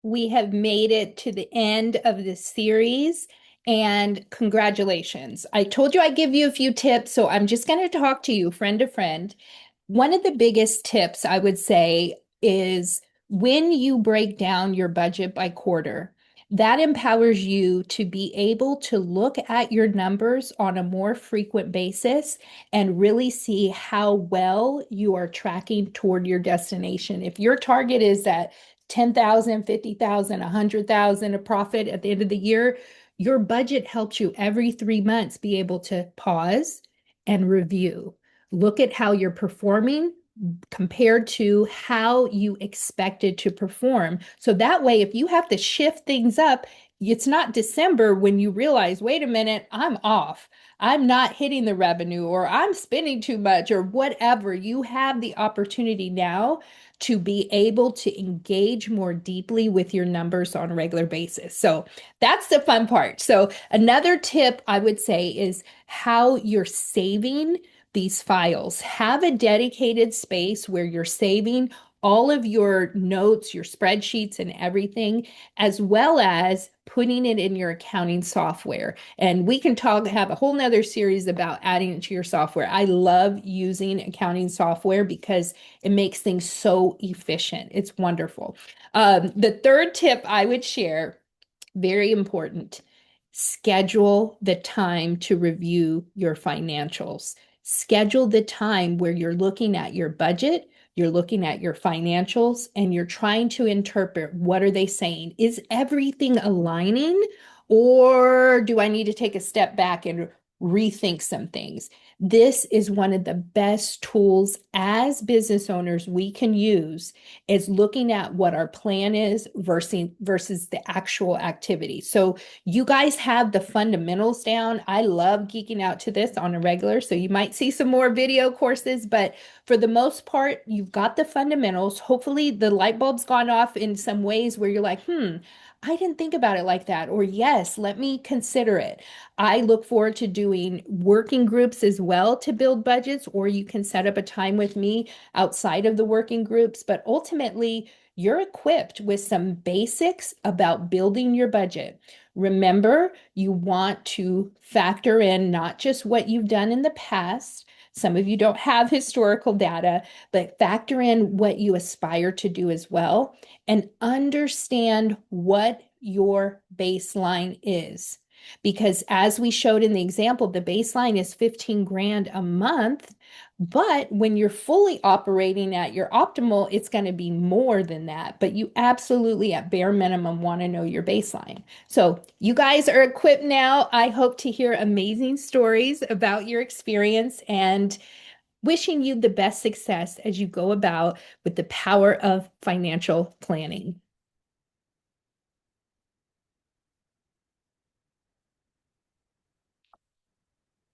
we have made it to the end of this series, and congratulations. I told you I'd give you a few tips, so I'm just going to talk to you friend to friend. One of the biggest tips I would say is when you break down your budget by quarter, that empowers you to be able to look at your numbers on a more frequent basis and really see how well you are tracking toward your destination. If your target is at 10,000, 50,000, 100,000 of profit at the end of the year, your budget helps you every 3 months be able to pause and review. Look at how you're performing compared to how you expected to perform. So that way, if you have to shift things up, it's not December when you realize, wait a minute, I'm off. I'm not hitting the revenue, or I'm spending too much, or whatever. You have the opportunity now to be able to engage more deeply with your numbers on a regular basis. So that's the fun part. So another tip I would say is how you're saving these files. Have a dedicated space where you're saving all of your notes, your spreadsheets, and everything, as well as putting it in your accounting software. And we can have a whole nother series about adding it to your software. I love using accounting software because it makes things so efficient. It's wonderful. The third tip I would share, very important, schedule the time to review your financials. Schedule the time where you're looking at your budget, you're looking at your financials, and you're trying to interpret, what are they saying? Is everything aligning, or do I need to take a step back and rethink some things? This is one of the best tools as business owners we can use, is looking at what our plan is versus the actual activity. So you guys have the fundamentals down. I love geeking out to this on a regular, so you might see some more video courses, but for the most part, you've got the fundamentals. Hopefully the light bulb's gone off in some ways where you're like, I didn't think about it like that. Or yes, let me consider it. I look forward to doing working groups as well to build budgets, or you can set up a time with me outside of the working groups. But ultimately, you're equipped with some basics about building your budget. Remember, you want to factor in not just what you've done in the past. Some of you don't have historical data, but factor in what you aspire to do as well, and understand what your baseline is. Because as we showed in the example, the baseline is 15 grand a month. But when you're fully operating at your optimal, it's going to be more than that. But you absolutely, at bare minimum, want to know your baseline. So you guys are equipped now. I hope to hear amazing stories about your experience, and wishing you the best success as you go about with the power of financial planning.